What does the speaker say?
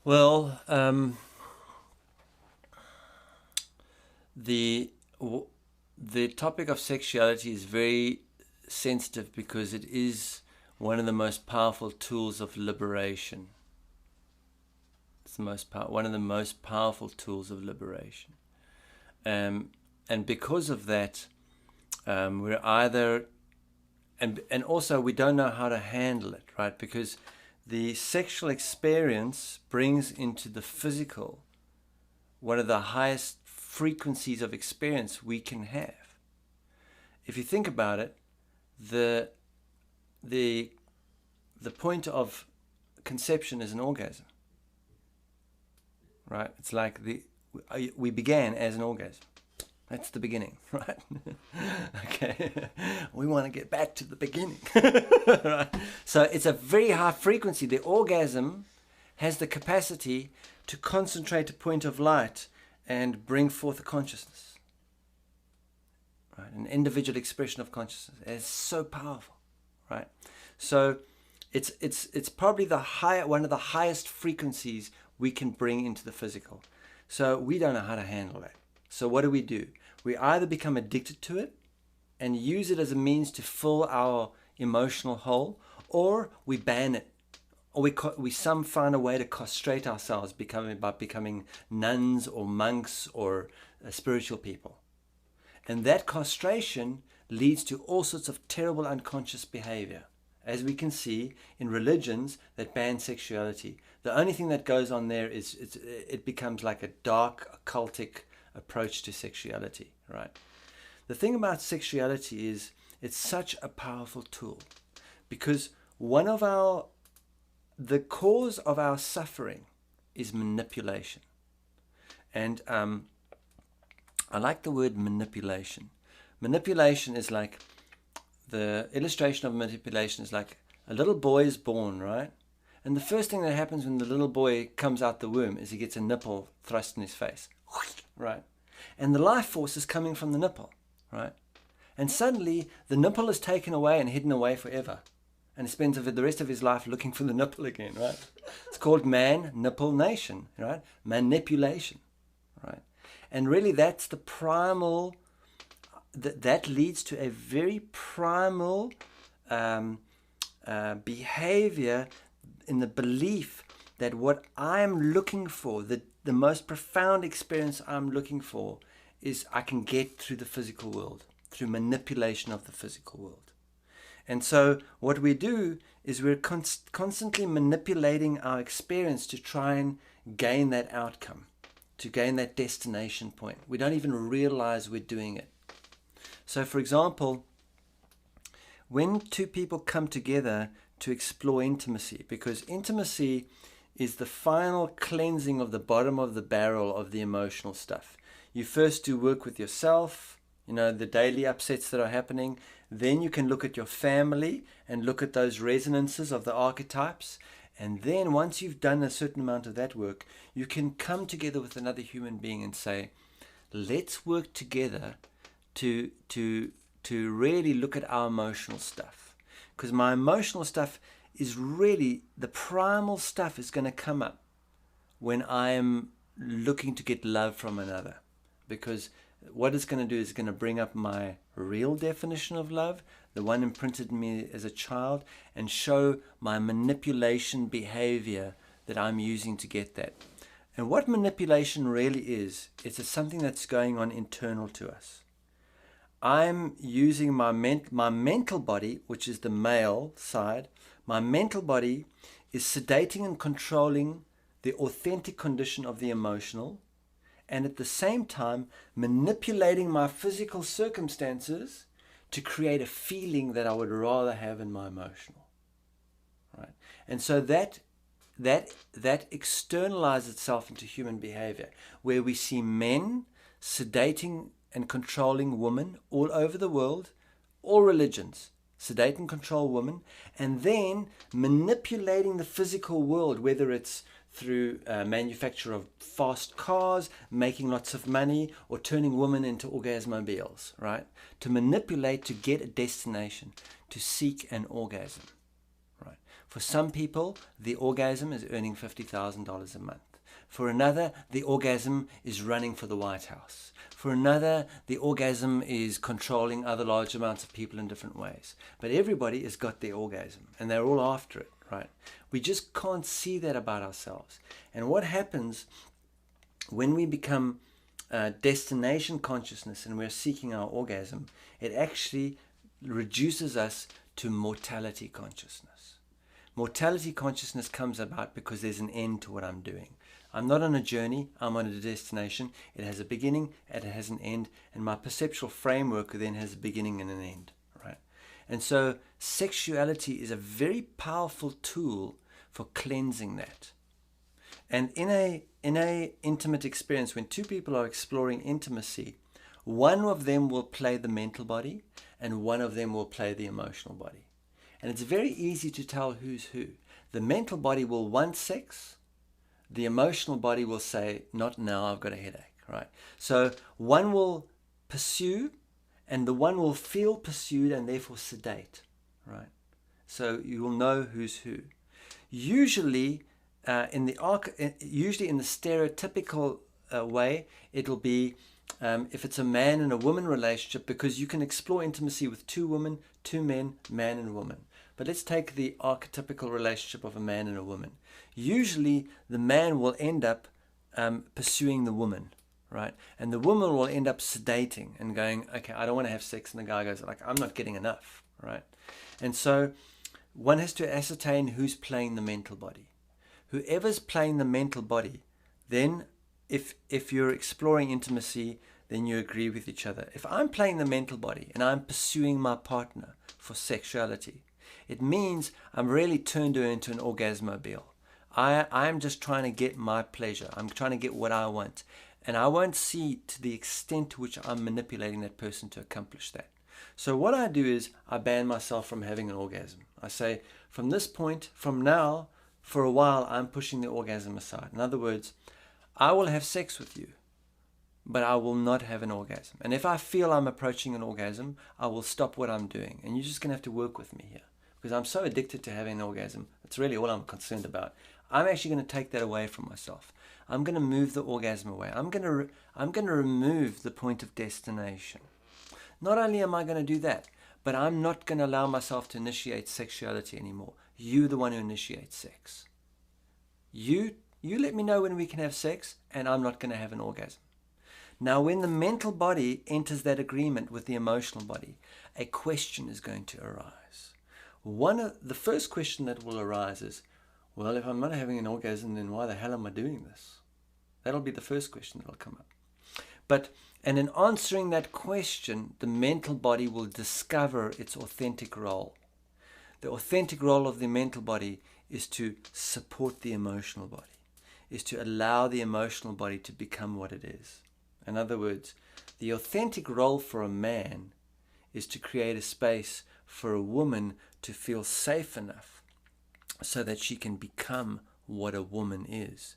Well, the the topic of sexuality is very sensitive because it is one of the most powerful tools of liberation. It's the one of the most powerful tools of liberation, and because of that, we're either and also we don't know how to handle it, right? Because the sexual experience brings into the physical one of the highest frequencies of experience we can have. If you think about it, the point of conception is an orgasm, right? It's like we began as an orgasm. That's the beginning, right? Okay. We want to get back to the beginning. Right? So it's a very high frequency. The orgasm has the capacity to concentrate a point of light and bring forth a consciousness. Right? An individual expression of consciousness. It's so powerful, right? So it's probably one of the highest frequencies we can bring into the physical. So we don't know how to handle that. So what do? We either become addicted to it and use it as a means to fill our emotional hole, or we ban it, or we find a way to castrate ourselves by becoming nuns or monks or spiritual people. And that castration leads to all sorts of terrible unconscious behavior, as we can see in religions that ban sexuality. The only thing that goes on there is it becomes like a dark, occultic approach to sexuality, right? The thing about sexuality is it's such a powerful tool, because the cause of our suffering is manipulation. And I like the word manipulation. Manipulation is like, the illustration of manipulation is like a little boy is born, right? And the first thing that happens when the little boy comes out the womb is he gets a nipple thrust in his face, right? And the life force is coming from the nipple, right? And suddenly the nipple is taken away and hidden away forever. And he spends the rest of his life looking for the nipple again, right? It's called man-nipple-nation, right? Manipulation, right? And really that's the primal, that leads to a very primal behavior in the belief that what I'm looking for, the most profound experience I'm looking for, is I can get through the physical world, through manipulation of the physical world. And so what we do is we're constantly manipulating our experience to try and gain that outcome, to gain that destination point. We don't even realize we're doing it. So for example, when two people come together to explore intimacy, because intimacy is the final cleansing of the bottom of the barrel of the emotional stuff. You first do work with yourself, the daily upsets that are happening. Then you can look at your family and look at those resonances of the archetypes. And then once you've done a certain amount of that work, you can come together with another human being and say, let's work together to really look at our emotional stuff. Because my emotional stuff is really, the primal stuff is going to come up when I am looking to get love from another. Because what it's going to do is going to bring up my real definition of love, the one imprinted in me as a child, and show my manipulation behavior that I'm using to get that. And what manipulation really is, it's something that's going on internal to us. I'm using my mental body, which is the male side. My mental body is sedating and controlling the authentic condition of the emotional, and at the same time manipulating my physical circumstances to create a feeling that I would rather have in my emotional, right? And so that externalizes itself into human behavior, where we see men sedating and controlling women all over the world, all religions, sedate and control women, and then manipulating the physical world, whether it's through manufacture of fast cars, making lots of money, or turning women into orgasmobiles, right? To manipulate to get a destination, to seek an orgasm, right? For some people, the orgasm is earning $50,000 a month. For another, the orgasm is running for the White House. For another, the orgasm is controlling other large amounts of people in different ways. But everybody has got their orgasm, and they're all after it, right? We just can't see that about ourselves. And what happens when we become destination consciousness and we're seeking our orgasm, it actually reduces us to mortality consciousness. Mortality consciousness comes about because there's an end to what I'm doing. I'm not on a journey, I'm on a destination. It has a beginning and it has an end, and my perceptual framework then has a beginning and an end, right? And so sexuality is a very powerful tool for cleansing that. And in a intimate experience, when two people are exploring intimacy, one of them will play the mental body and one of them will play the emotional body. And it's very easy to tell who's who. The mental body will want sex. The emotional body will say, not now, I've got a headache, right? So one will pursue and the one will feel pursued and therefore sedate, right? So you will know who's who. Usually in the stereotypical way, it'll be if it's a man and a woman relationship, because you can explore intimacy with two women, two men, man and woman. But let's take the archetypical relationship of a man and a woman. Usually the man will end up pursuing the woman, right? And the woman will end up sedating and going, okay, I don't want to have sex. And the guy goes, like, I'm not getting enough, right? And so one has to ascertain who's playing the mental body. Whoever's playing the mental body, then if you're exploring intimacy, then you agree with each other. If I'm playing the mental body and I'm pursuing my partner for sexuality, it means I'm really turned her into an orgasmobile. I'm just trying to get my pleasure. I'm trying to get what I want. And I won't see to the extent to which I'm manipulating that person to accomplish that. So what I do is I ban myself from having an orgasm. I say, from this point, from now, for a while, I'm pushing the orgasm aside. In other words, I will have sex with you, but I will not have an orgasm. And if I feel I'm approaching an orgasm, I will stop what I'm doing. And you're just going to have to work with me here, because I'm so addicted to having an orgasm. That's really all I'm concerned about. I'm actually going to take that away from myself. I'm going to move the orgasm away. I'm going to remove the point of destination. Not only am I going to do that, but I'm not going to allow myself to initiate sexuality anymore. You're the one who initiates sex. You let me know when we can have sex, and I'm not going to have an orgasm. Now, when the mental body enters that agreement with the emotional body, a question is going to arise. The first question that will arise is, well, if I'm not having an orgasm, then why the hell am I doing this? That'll be the first question that'll come up. And in answering that question, the mental body will discover its authentic role. The authentic role of the mental body is to support the emotional body, is to allow the emotional body to become what it is. In other words, the authentic role for a man is to create a space for a woman to feel safe enough so that she can become what a woman is.